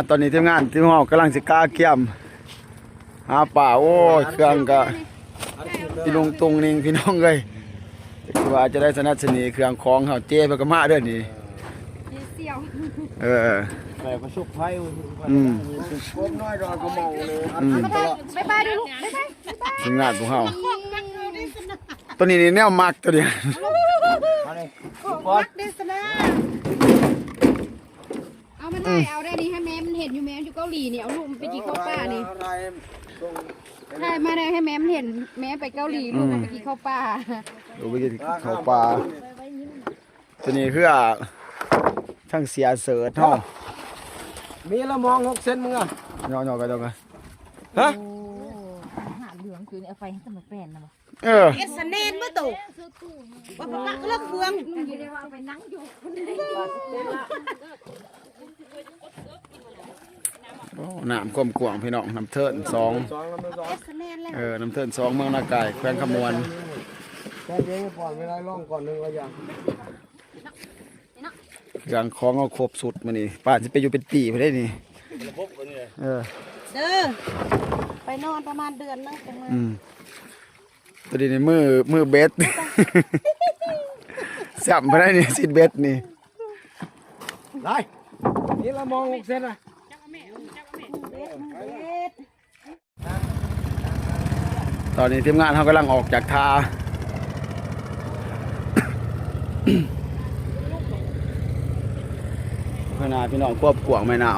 ตอนนี้ทีมงานที่ห้องกำลังสิกาเกี่ยมหาป่าโอ้ยเครื่องก็พี่ลุงตุงนิ่งพี่น้องเลยคือว่าจะได้สนับสนุนเครื่องของเขาเจ๊ไปกระมาเด้อนี่แต่ประสบภัยโคมน้อยรอยกระเมาเลยไปดูลูกไปทีมงานของเขาตัวนี้นี่แนวมักตัวเดียวเอามันได้เอาได้นี่ให้แม่มันเห็นอยู่แม่อยู่เกาหลีเนี่ยเอาลูกมันไปกินข้าวป่านี่ใช่มาได้ให้แม่มันเห็นแม่ไปเกาหลีลูกมันไปกินข้าวป่าดูไปกินข้าวปลาตัวนี้คือทั้งเสียเสือท่อมีละมอง6 เซนมึงอ่ะย่อๆกันฮะหาเหลืองคือเอาไฟให้สมัครแฟนนะบ่เอสแนนบ่ตู่ว่าปากเลิกเฟืองอยู่ได้ว่าไปนั่งอยู่น้ำกลมกวางพี่น้องน้ำเทิน2น้ำเทิน2เมืองนากายแขวงขมวนแค่เดี๋ยวก่อนเวลาล่องก่อน1ระยะอย่างของเอาครบสุดมานี่ป่านจะไปอยู่เป็นปีไปได้นี่ไปนอนประมาณเดือนนึงจังเลยตัวนี้ในมือเบสสับมาได้นี่สิเบสนี่ได้นี่ละมอง6 เซนอ่ะตอนนี้ทีมงานเขากำลังออกจากท่าขนาดพี่น้องควบกวางแม่น้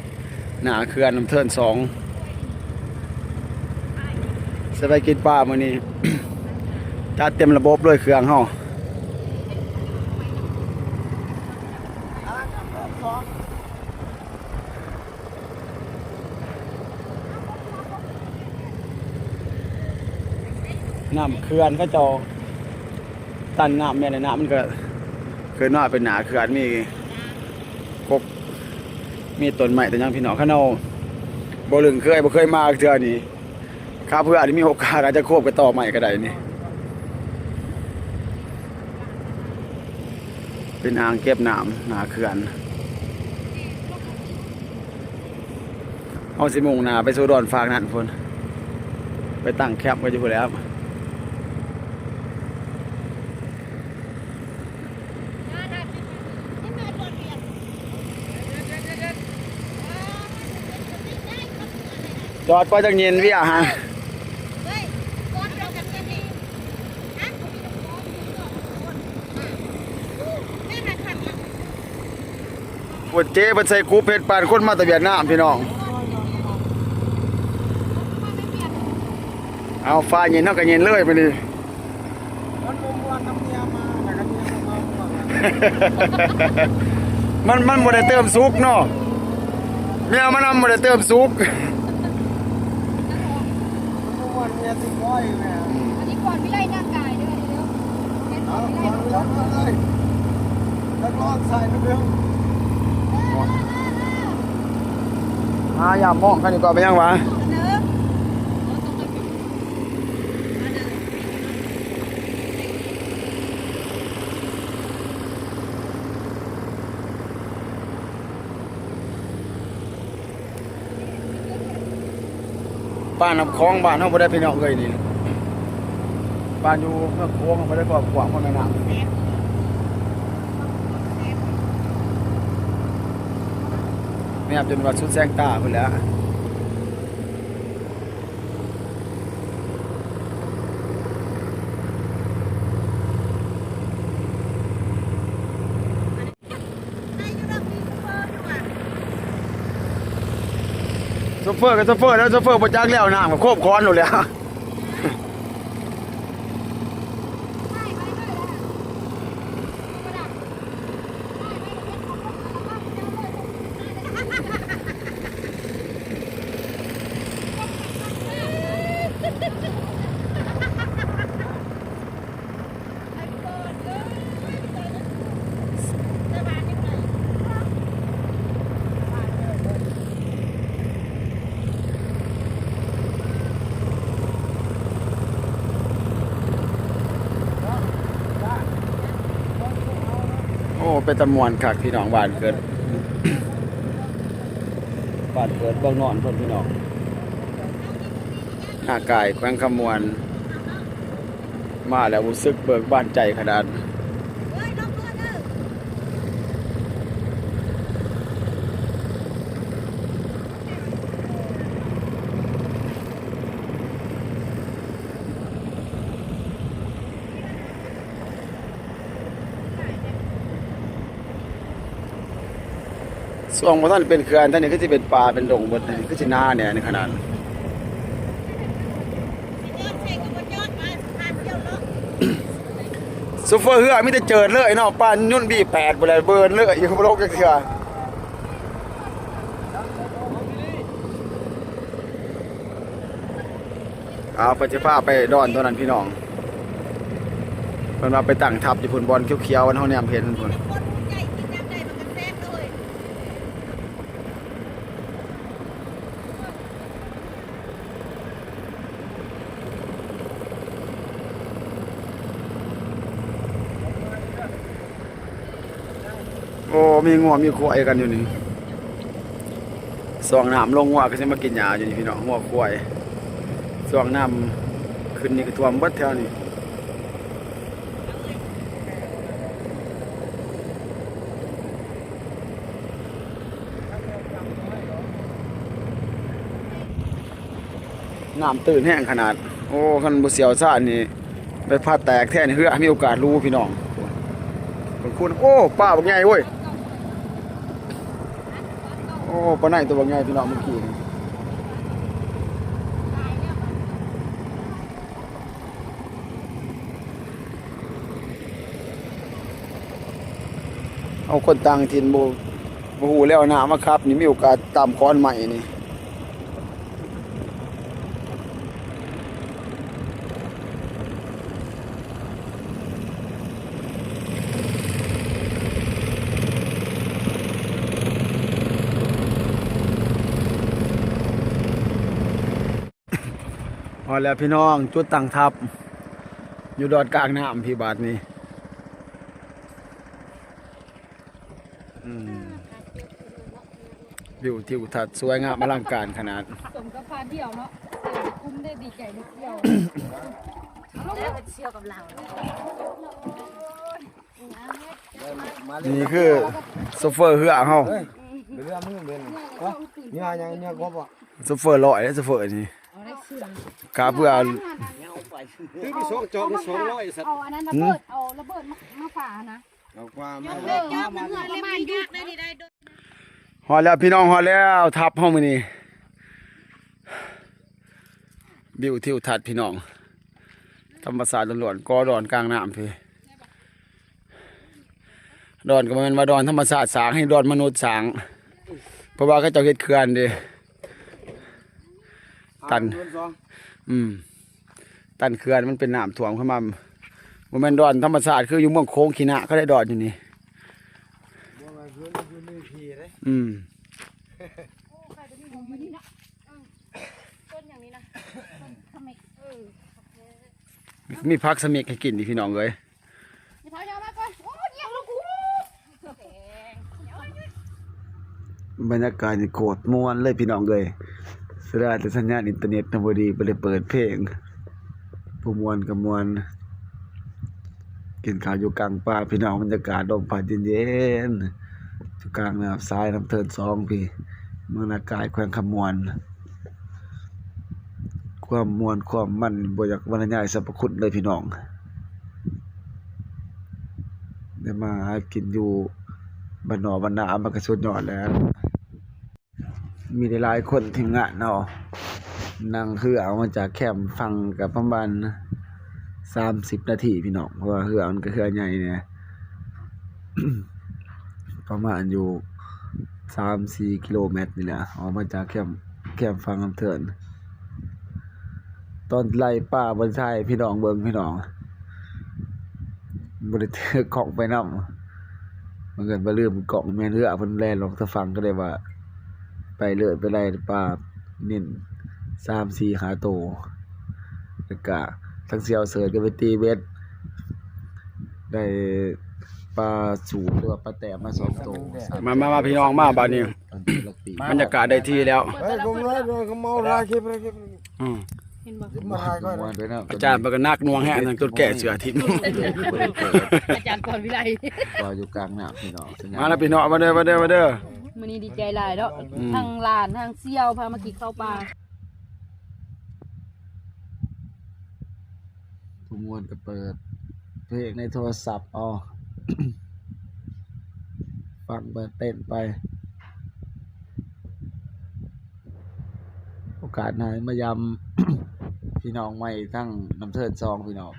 ำหนาเขื่อนน้ำเทิน2จะไปกินปลามื้อนี้จัดเต็มระบบด้วยเครื่องเฮาน้ำเขื่อนก็จะตันน้ำเนี่ยในน้ำมันก็เคยน่าเป็นหนาเขื่อนมีกกมีต้นไม้แต่ยังพี่น้องข้างนอกบ่ลึงบ่เคยมาเทื่อนี้ข้าเพื่ออาจจะมีโอกาสอาจจะโคบไปต่อใหม่ก็ได้นี่เป็นอ่างเก็บน้ำหนาเขื่อนเอาสิมุ่งหน้าไปสู่ดอนฟางนั่นพุ่นไปตั้งแคมป์ไว้อยู่พุ่นแล้วจอดไปจังเย็นวิฮะปวดเจ๊ปวดใส่คูเพชรปานคนมาตะเบียนน้ำพี่น้องเอาฟ้าเย็นเท่ากับเย็นเลยไปดิมันบ่ได้เติมซุกเนาะเมียมันบ่ได้เติมซุกอันนี้ก่อนวิไลหน้ากายด้วยเร็วเอาก่อนเลยแล้วก็ใส่เร็วอย่ามองกันดีกว่าไปยังวะบ้านน้ำคลองบ้านเขาไม่ได้พี่น้องเลยนี่บ้านอยู่เมื่อโค้งเขาไม่ได้กว่าขวางคนนั้นเนี่ยจนว่าสุดแสงตาไปแล้วโซเฟอร์กับโซเฟอร์แล้วโซเฟอร์ประจักษ์แล้วน้ำกับโคบค้อนอยู่แล้วโอ้เป็นตะมวนคักพี่น้องบ้านเกิด บ้านเปิดเบิ่งนอนเพิ่นพี่น้องหน้ากายแขวงคำมวนมาแล้วรู้สึกเบิกบานใจขนาดส่วงบ่ทันเป็นเขื่อนท่านนี่ก็สิเป็นป่าเป็นดงเบิดนี่คือสินาเนี่ยในขนาดซูเฟอร์เฮือมีแต่เจิดเลยเนาะปานยุ่นบี8บ่ได้เบิร์นเลยอยู่บ่ลงจักเทื่อเอาไปสิพาไปดอนตัวนั้นพี่น้องเพิ่นว่าไปตั้งทัพอยู่พุ่นบอลเขียวๆอันเฮาแนมเห็นพุ่นโอ้มีงัวมีควายกันอยู่นี่ส่วงน้ำลงงัวก็สิมากินหญ้าอยู่นี่พี่น้องงัวควายส่วงน้ำขึ้นนี่ก็ท่วมเบิดแถวนี้น้ำตื่นแห้งขนาดโอ้คันบ่เสียวซ่านนี่ไปพาแตกแท้นี่เฮือมีโอกาสรู้พี่น้องคุณโอ้ป้าบักใหญ่เว้ยโอ้ปลาไหนตัวบักใหญ่พี่น้องเมื่อกี้นี่เอาคนต่างถิ่นบ่ฮู้แล้วนะมาครับนี่มีโอกาสตามค้อนใหม่นี่พอแล้วพี่น้องจุดตั้งทัพอยู่ดอดกลางน้ำพี่บาทนี้วิวทิวทัศน์สวยงามอลังการขนาดสมกับพาเที่ยวเนาะคุ้มได้ดีใจได้เที่ยวแล้วเที่ยวกับเรา นี่คือโซเฟอร์เฮือเฮา เรื่องมึงเป็นเนี่ยยังเนี่ยก็บ่ โซเฟอร์ลอยโซเฟอร์นี่กาเพื่อ คือมี2จอด200สัตว์ เอาอันนั้นระเบิดมาฝานะ เอาความมา ประมาณยุคได้ได้ ฮอดแล้วพี่น้องฮอดแล้วทับเฮามื้อนี้วิวทิวทัศน์พี่น้องธรรมศาสตร์ล้วนๆกอดอนกลางน้ำพี่ดอนก็บ่แม่นว่าดอนธรรมศาสตร์สร้างให้ดอนมนุษย์สร้างเพราะว่าเขาเจ้าเฮ็ดเขื่อนเด้ตันตันเขื่อนมันเป็นน้ำท่วมเข้ามาบ่แม่นดอนธรรมศาสตร์คืออยู่เมืองโค้งขี้นะเขาได้ดอนอยู่นี่มีพักสมิกให้กินดิพี่น้องเอ้ยบรรยากาศนี่โคตรม่วนเลยพี่น้องเอ้ยเสียดายแต่สัญญาณอินเทอร์เน็ตน่ะบ่ดีบ่ได้เปิดเพลงผู้ม่วนก็ม่วนกินข้าวอยู่กลางป่าพี่น้องบรรยากาศลมพัดเย็นๆอยู่กลางน้ำทรายน้ำเทิน2พี่เมืองนากายแขวงคำมวนความม่วนความมันบ่อยากบรรยายสรรพคุณเลยพี่น้องได้มาหากินอยู่บ้านนอกบ้านนามันก็สุดยอดแล้วมีหลายคนทีมงานเนาะนั่งคือเอามาจากแคมป์ฟังกับประมาณ30 นาทีพี่น้องเพราะว่าเรือมันก็เรือใหญ่เนี่ย ประมาณอยู่3-4 กิโลเมตรนี่แหละออกมาจากแคมป์ฟังน้ำเถินตอนไล่ป่าบนชายพี่น้องเบิ่งพี่น้องบ่ได้ถือกล่องไปนำมันเกิดบ่ลืมกล่องแม่นเรือเพิ่นแล่นลงทางฝั่งก็ได้ว่าไปเลื่อยไปไล่ปลานิ่น3-4 หาโตแล้วก็ทั้งเสี่ยวเสิร์ชก็ไปตีเบ็ดได้ปลาสูงหรือว่าปลาแต้มมา2 โตมาพี่น้องมาบัดนี้ บรรยากาศได้ที่แล้ว เฮ้ยผมร้อยเขาเมาร้ายคลิปเลยคลิป อืม เห็นบ่ ยิ้มมาร้ายก่อน วันด้วยนะ อาจารย์มันก็นักหน่วงแฮะนั่นจนแก่เสือทิ่ม อาจารย์ก่อนวิไล เราอยู่กลางหน้าพี่น้อง มาแล้วพี่น้องมาเด้อมาเด้อมาเด้อ มื้อนี้ดีใจหลายเนาะทางหลานทางเสี่ยวพามากินข้าวปลา ทุกมวนก็เปิดเพลงในโทรศัพท์อ๋อ ฟังไปเต้นไป โอกาสไหนมายำ พี่น้องใหม่ทั้งน้ำเทิดซองพี่น้อง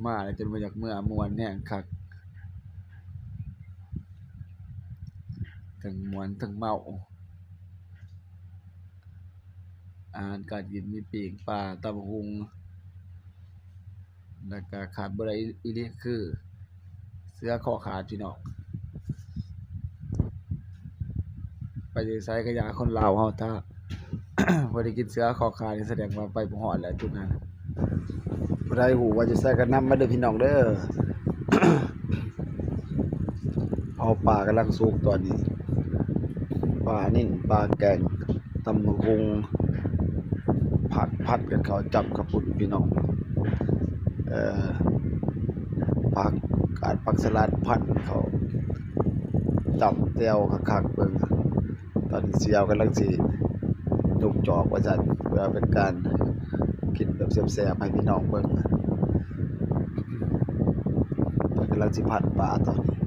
มาแล้วจนมาจากเมื่อมวนเนี่ยคักถึงมวนถึงเมาอาหารการกินมีปีกปลาตำบักหุงแล้วก็ขาดบ่ได้อีนี่คือ เสื้อคอขาดพี่น้องไปใส่กระยาคนลาวเฮาถ้า บ่ได้กินเสื้อคอขาดนี่แสดงว่าไปบ่ฮอดแล้วจุดนั้น บ่ได้หูว่าจะใส่กันน้ำมาเด้อพี่น้องเด้อ เอาปลากำลังสุกตอนนี้ปลานิ่นปลาแกงตำบักหุ่งผัดกันเขาจับกระปุ่นพี่น้องผักกาดผักสลัดผัดเขาจับเตียวคักๆเบิ่งตอนนี้เสียวกำลังสิจุกจอกว่าจันเพื่อเป็นการกินแบบแซ่บๆให้พี่น้องเบิ่งกำลังสิผัดปลาตอนนี้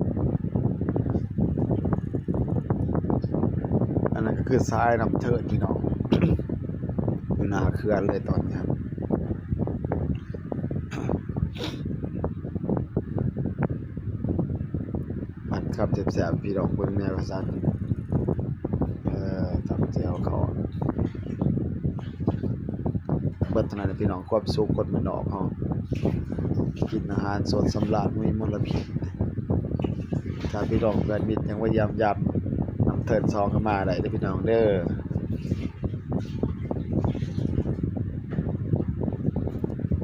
อันนั้นก็คือทรายน้ำเทิดพี่น้อง อยู่หน้าเขื่อนเลยตอนนี้ครับผัดครับแซ่บๆพี่น้องเบิ่งแนวว่าซั่นจับเจียวเขาเบิดเท่านั้นแหละพี่น้องความสุขคนมันออกเฮากินอาหารสดสำราญมีมลพิษถ้าพี่น้องเกิดมิตรยังว่ายามน้ำเทินซองเข้ามาได้เด้อพี่น้องเด้อ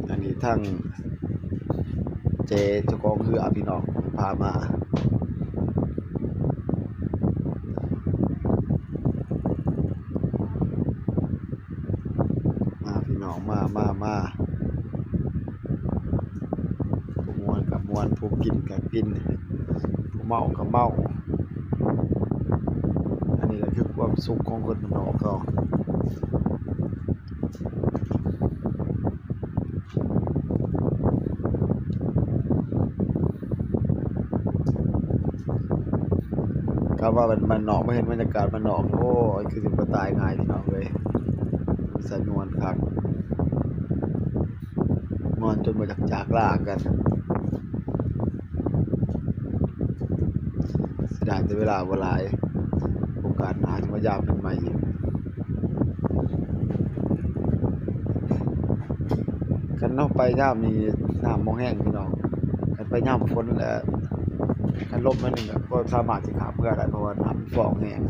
อันนี้ทั้งเจเจ้าของเรือพี่น้องพามาพี่น้องมาผู้มวนกับมวนผู้กินกับกินผู้เมากับเมาอันนี้แหละคือความสุขของคนมันออกเขาคำว่ามันนอกไม่เห็นบรรยากาศมันนอกโอ้ยคือสิบตายง่ายพี่น้องเลยสนวนคักนอนจนมาจากลากันเสียดายแต่เวลาเวลาโอกาสหนาจะมายามเป็นใหม่อีกกันนอกไปย่ามมีน้ำมองแห้งพี่น้องกันไปย่ามฝนแล้วกันลมมาหนึ่งก็สามารถจะขาเพื่อได้เพราะว่าน้ำฟองแห้ง